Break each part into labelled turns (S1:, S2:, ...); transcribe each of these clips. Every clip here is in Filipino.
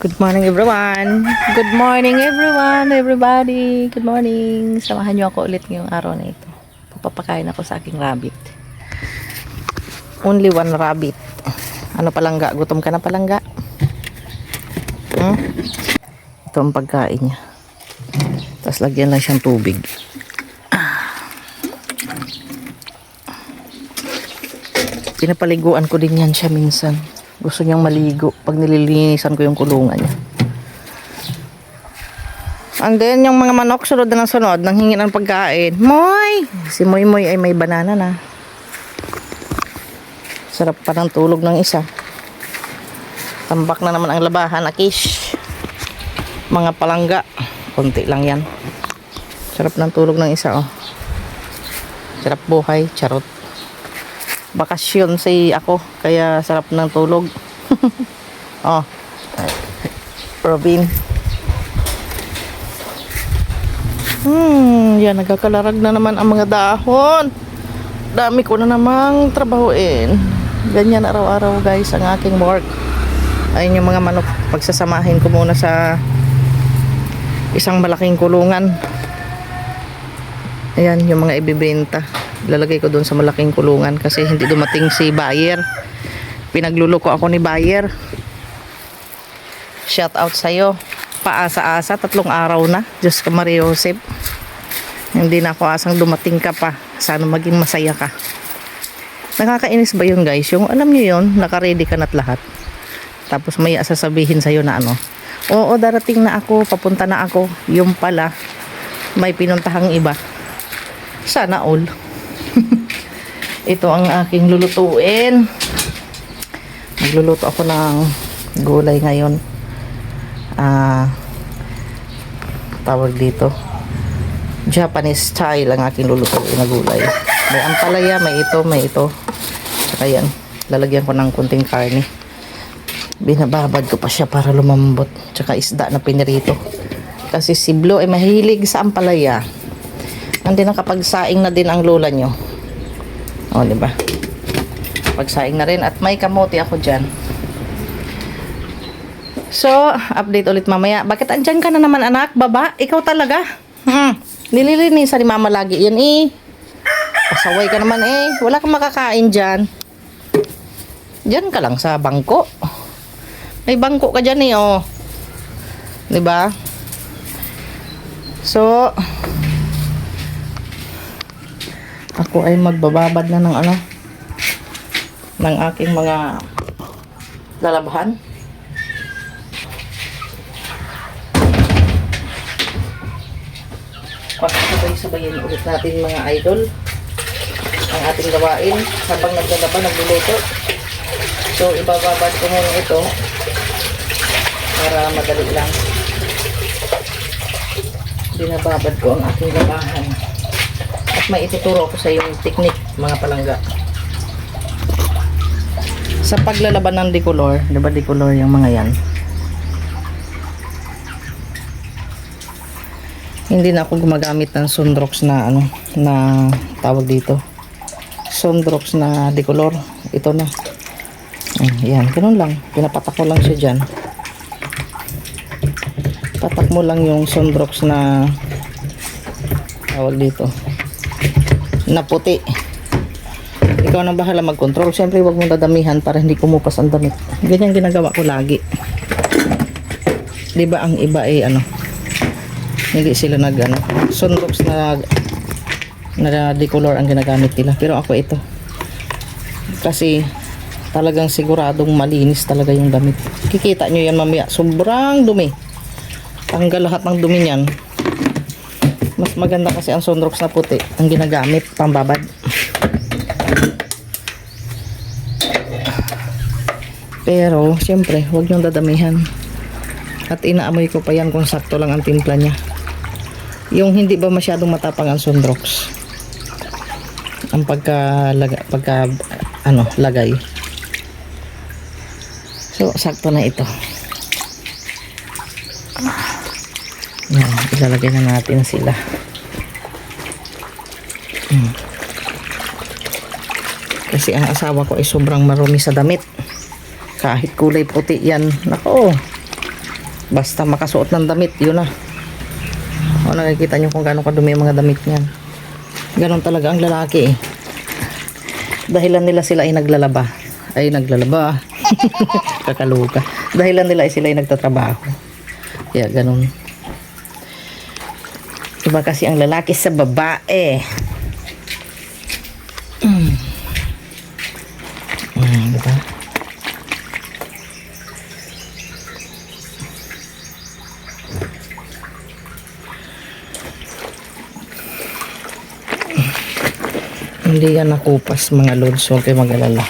S1: Good morning everyone. Good morning everyone, everybody. Good morning. Samahan niyo ako ulit ngayong araw na ito. Papapakain ako sa aking rabbit. Only one rabbit. Ano palangga? Gutom ka na palangga? Ito ang pagkain niya. Tapos lagyan lang siyang tubig. Pinapaliguan ko din yan siya minsan. Gusto niyang maligo pag nililinisan ko yung kulungan niya. And then yung mga manok sunod na sunod nang hingi ng pagkain. Moy! Si Moy Moy ay may banana na. Sarap pa ng tulog ng isa. Tambak na naman ang labahan, akish. Mga palangga. Konti lang yan. Sarap ng tulog ng isa, oh. Sarap buhay, charot. Bakasyon si ako, kaya sarap ng tulog. Oh. Robin. Yan, nagkakalarag na naman ang mga dahon. Dami ko na namang trabahuin. Ganyan araw-araw guys ang aking work. Ayun yung mga manok, pagsasamahin ko muna sa isang malaking kulungan. Ayan yung mga ibibenta. Lalagay ko doon sa malaking kulungan kasi hindi dumating si buyer. Pinagluloko ako ni buyer. Shout out sa'yo. Paasa-asa, 3 araw na. Diyos ka Maria Josep. Hindi na ako asang dumating ka pa. Sana maging masaya ka. Nakakainis ba yun guys? Yung alam niyo yun, nakaready ka na't lahat. Tapos may sasabihin sa'yo na ano. Oo, darating na ako, papunta na ako. Yung pala, may pinuntahang iba. Sana all. Ito ang aking lulutuin. Magluluto ako ng gulay ngayon. Tawag dito Japanese style ang aking lulutuin na gulay. May ampalaya, may ito. Saka yan, lalagyan ko ng kunting karne. Binababad ko pa siya para lumambot. Saka isda na pinirito. Kasi si Blue ay mahilig sa ampalaya. Hindi nakapagsaing na din ang lola nyo. O, diba? Pagsaing na rin. At may kamote ako dyan. So, update ulit mamaya. Bakit andyan ka na naman anak? Baba? Ikaw talaga? Nililinisan ni mama lagi yan eh. Pasaway ka naman eh. Wala kang makakain dyan. Dyan ka lang sa bangko. May bangko ka dyan eh oh. Diba? So, ako ay magbababad na ng ano, ng aking mga lalabahan. Pasabay-sabayin ulit natin mga idol ang ating gawain habang naglalaban, nagluluto. So ibababad ko muna ito para madali lang. Binababad ko ang aking labahan. At may ituturo ko sa yung technique mga palangga. Sa paglalaban ng decolor, diba decolor yung mga yan? Hindi na ako gumagamit ng Sunrox na ano, na tawag dito. Sunrox na decolor. Ito na. Yan, ganun lang. Pinapatak ko lang siya dyan. Patak mo lang yung Sunrox na tawag dito. Na puti. Ikaw nang bahala mag-control. Siyempre huwag mong dadamihan para hindi kumupas ang damit. Ganyan ginagawa ko lagi. Diba ang iba ay ano, hindi sila nag ano, Sunrox na decolor ang ginagamit nila. Pero ako ito. Kasi talagang siguradong malinis talaga yung damit. Kikita nyo yan mamaya. Sobrang dumi. Tanggal lahat ng dumi niyan. Mas maganda kasi ang Sunrox na puti ang ginagamit pambabad. Pero siyempre huwag niyong dadamihan. At inaamoy ko pa yan kung sakto lang ang timpla niya. Yung hindi ba masyadong matapang ang Sunrox ang lagay. So sakto na ito. Yan, ilalagay na natin sila. Kasi ang asawa ko ay sobrang marumi sa damit. Kahit kulay puti yan. Nako. Basta makasuot ng damit, yun na. O, nakikita nyo kung gaano kadumi yung mga damit niyan. Ganon talaga ang lalaki eh. Dahilan nila sila ay naglalaba. Kakaluka. Dahilan nila ay sila ay nagtatrabaho. Kaya ganon. Iba kasi ang lalaki sa babae. Diba? Hindi yan nakupas mga lods. Huwag kayo mag-alala.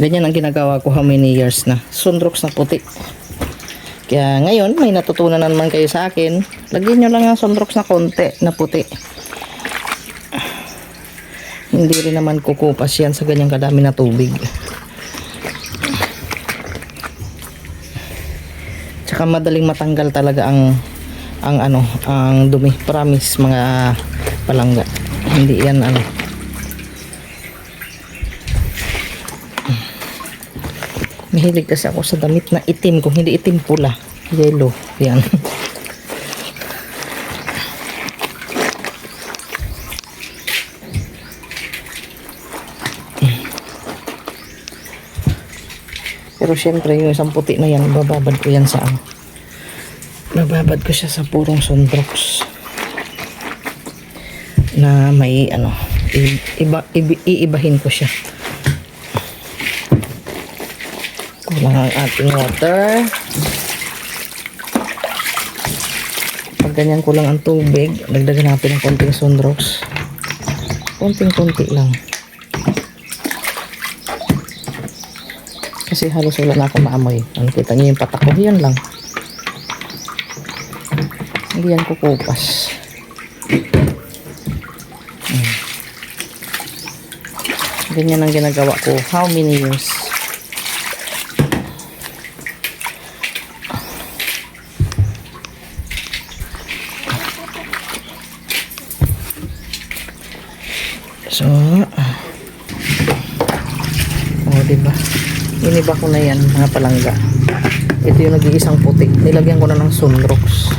S1: Ganyan ang ginagawa ko how many years na. Sunrox na puti. Kaya ngayon may natutunan na naman kayo sa akin. Lagyan nyo lang ang sunrox na konti na puti. Hindi rin naman kukupas yan sa ganyang kadami na tubig. Tsaka madaling matanggal talaga ang dumi. Promise mga palangga. Hindi yan Mahilig kasi ako sa damit na itim. Kung hindi itim, pula. Yellow. Yan. Pero syempre, yung isang puti na yan, bababad ko yan sa bababad ko siya sa purong sunrox. Na may iibahin ko siya. Kulang ang ating water. Pag ganyan kulang ang tubig, dagdagan natin ng konting sunrox. Konting-konti lang. Kasi halos wala na akong maamoy. Nakita niyo yung patak ko, yan lang. Hindi yan kukupas. Ganyan ang ginagawa ko. How many years? So, diba? Iniba ko na yan, mga palangga. Ito yung nag-iisang puti. Nilagyan ko na ng sunrox.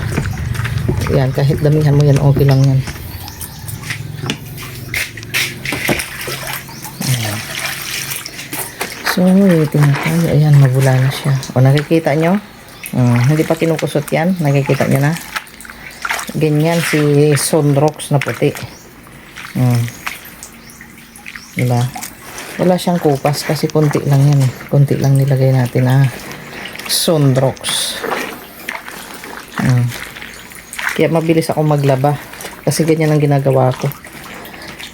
S1: Yan, kahit damihan mo yan, okay lang yan. Ayan. So, waiting tayo. Ayan, mabula na siya. O, nakikita nyo? Hindi pa kinukusot yan. Nakikita nyo na? Ganyan si sunrox na puti. Diba? Wala siyang kupas kasi konti lang yan eh. Konti lang nilagay natin na sunrox. Kaya mabilis ako maglaba kasi ganyan ang ginagawa ko.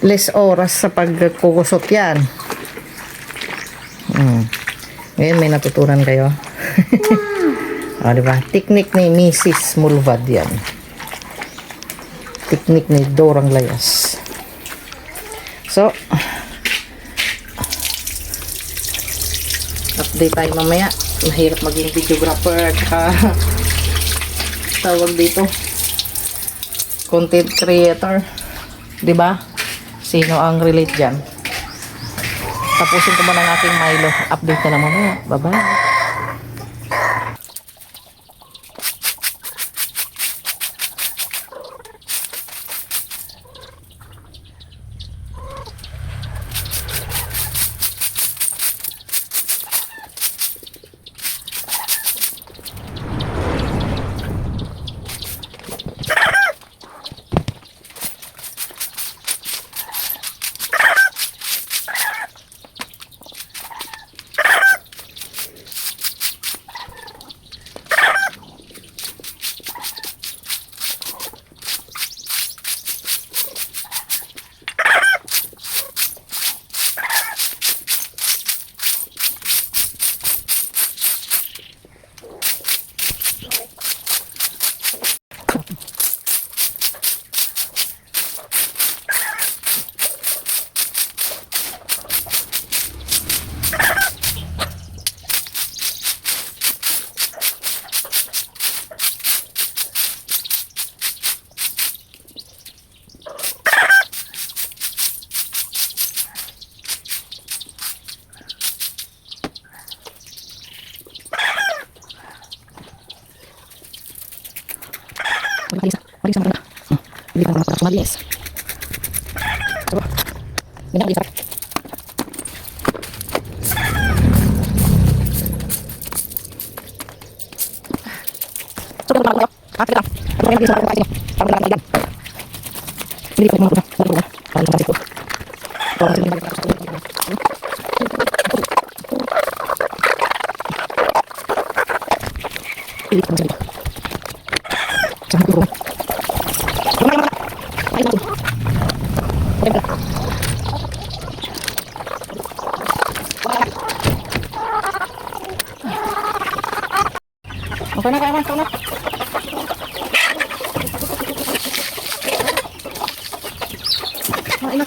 S1: Less oras sa pagkukusot yan. Ngayon may natutunan kayo. O, diba? Technique ni Mrs. Mulvad yan. Technique ni Dorang Layas. So, update tayo mamaya. Mahirap maging videographer at saka tawag dito content creator, diba? Sino ang relate dyan? Tapusin ko muna ang aking Milo. Update ka na mamaya. Bye bye. Malis na maganda. Hindi pa naman ako malinis. So, ganda ko sarap. So, ganun lang ako. Sige lang. Ito kaya naging sa mga kain. Parang lang kailan. Hindi ko yung mga kuda. Parang lang sa ko. Parang lang sa ko. Hindi ko lang sa ko. Sama ko. Kumakain mo. Kain mo. Okay ba? Okay na, kaya man. Kain na.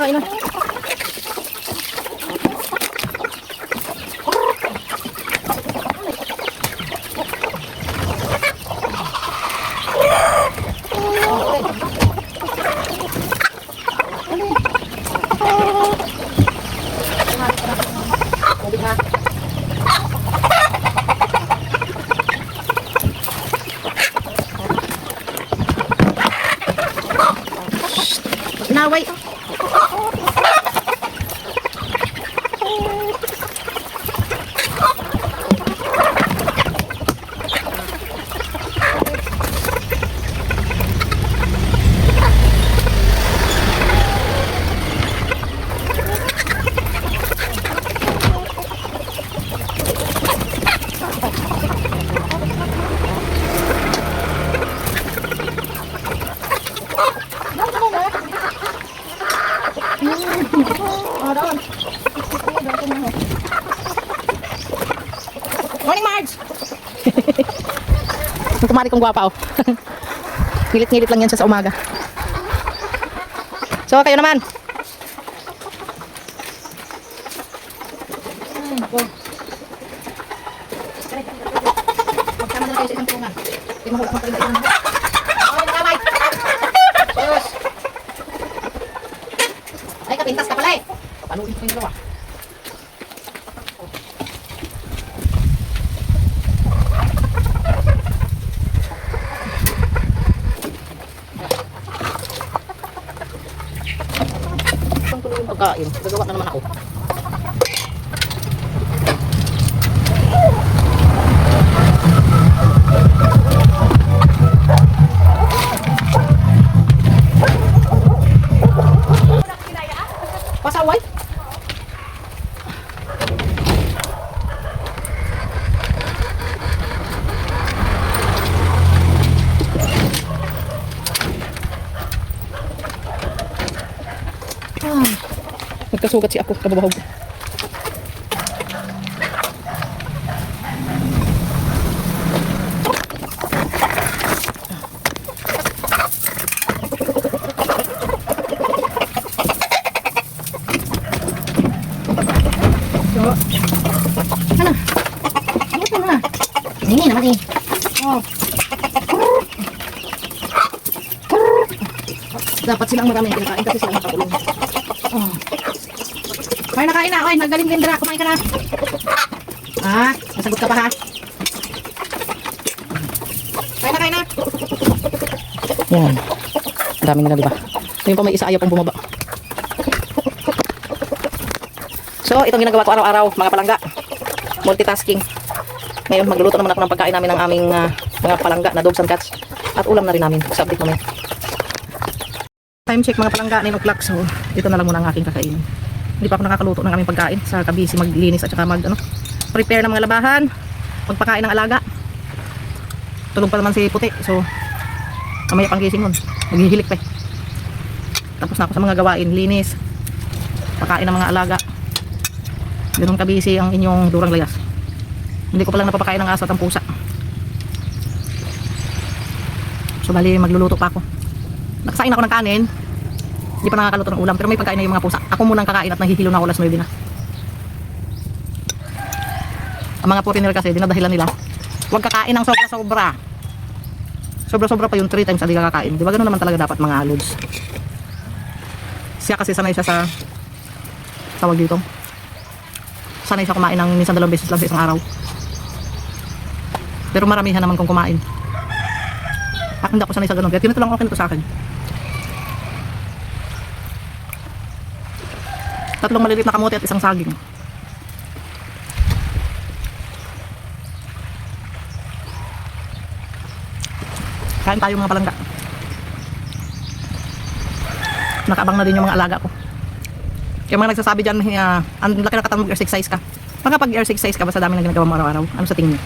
S1: Kain na. Naway. Morning, Marge! Ang kumari kong gwapa, oh. Ngilit-ngilit lang yan siya sa umaga. So, kayo naman. Magsama na kayo sa isang tungan. Hindi mahulak magkaroon sa isang tungan. Okay, nakamay! Ayos! Ay, kapintas ka pala eh. Panulit ko yung dalawa. Pagkain, gagawa na naman ako. Pasaway? Nagkasugat si ako, kababahog. Ano? Ano na? Hindi naman eh. Oh. Dapat silang maraming kinakain kasi silang makatulong. Oh. Kain na kain na. Okay, nagaling Lindra. Kumain ka na. Ah, nasagot ka pa ha. Kain na kain na. Yan. Dami nila diba? Yung pa may isa ayaw pong bumaba. So, itong ginagawa ko araw-araw, mga palangga. Multitasking. Ngayon, magluluto naman ako ng pagkain namin ng aming mga palangga na dogs and cats. At ulam na rin namin. Sa update namin. Time check mga palangga, 9 o'clock. So, ito na lang muna ang aking kakainin. Hindi pa ako nakakaluto ng aming pagkain. Sa kabisi maglinis at saka prepare ng mga labahan. Magpakain ng alaga. Tulog pa naman si Puti. So, kamaya pang gising nun. Naghihilik pa eh. Tapos na ako sa mga gawain. Linis. Pakain ng mga alaga. Ganun kabisi ang inyong durang layas. Hindi ko palang napapakain ng aso at ang pusa. So bali magluluto pa ako. Nakasain ako ng kanin. Hindi pa nakakaluto ng ulam. Pero may pagkain na yung mga pusa. Ako munang kakain at nahihilo na ako alas 9 na. Ang mga foreigner kasi dinadahilan nila, huwag kakain ng sobra-sobra. Sobra-sobra pa yung 3 times hindi ka kakain. Diba ganun naman talaga dapat mga lods. Siya kasi sanay siya sa tawag dito. Sanay siya kumain ng minsan 2 beses lang sa isang araw. Pero maramihan naman kung kumain. Ako hindi ako sanay sa ganun. Kaya ganito lang okay na to sa akin. 3 maliliit na kamote at 1 saging. Kain tayo mga palangga. Nakaabang na din yung mga alaga ko. Yung mga nagsasabi dyan, ang laki na katang mag-exercise ka. Pag exercise ka, basta dami na ginagawa mo araw-araw. Ano sa tingin mo?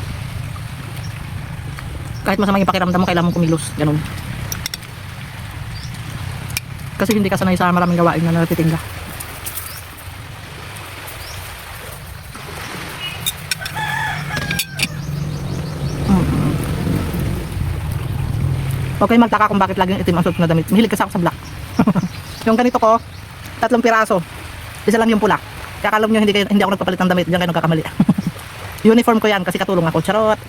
S1: Kahit masama yung pakiramdam mo, kailangan mong kumilos. Ganun. Kasi hindi ka sanay sa maraming gawain na natitinda. Okay, magtaka kung bakit laging itim ang suot na damit. Mahilig kasi ako sa black. Yung ganito ko, 3 piraso. Isa lang yung pula. Kaya alam nyo, hindi ako nagpapalit ng damit. Diyan kayo nagkakamali. Uniform ko yan kasi katulong ako. Charot.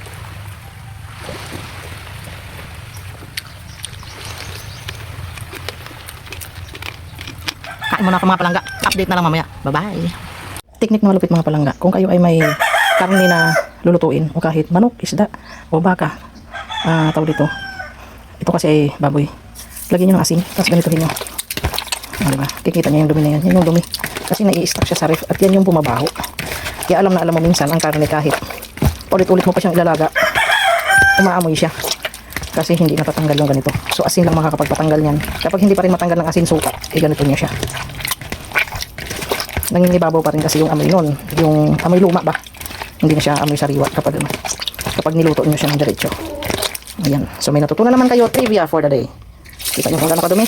S1: Kain muna ako mga palangga. Update na lang mamaya. Bye-bye. Teknik na malupit mga palangga. Kung kayo ay may karne na lulutuin o kahit manok, isda o baka, tawag dito. Ito kasi ay baboy. Lagyan nyo ng asin. Tapos ganito rin nyo. Diba? Kikita nyo yung dumi na yan. Yan yung dumi. Kasi nai-stack siya sa ref. At yan yung bumabaho. Kaya alam na alam mo minsan ang karne kahit ulit-ulit mo pa siyang ilalaga, umaamoy siya. Kasi hindi natatanggal yung ganito. So asin lang makakapagpatanggal yan. Kapag hindi pa rin matanggal ng asin suka, ganito nyo siya. Nangingibabaw pa rin kasi yung amoy nun. Yung amoy luma ba? Hindi na siya amoy sariwa kapag niluto nyo siya ng diretso. Ayan. So may natutunan naman kayo trivia for the day. Kita nyo kung gano'n kadumi?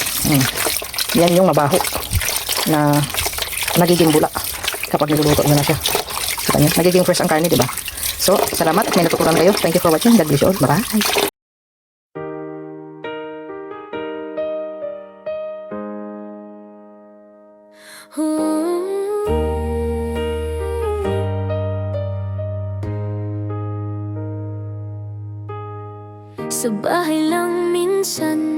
S1: Yan yung mabaho na nagiging bula kapag niluluto nyo na siya. Kita nyo? Nagiging fresh ang karne, diba? So, salamat at may natutunan kayo. Thank you for watching. God bless you all. Bye-bye.
S2: Sa bahay lang minsan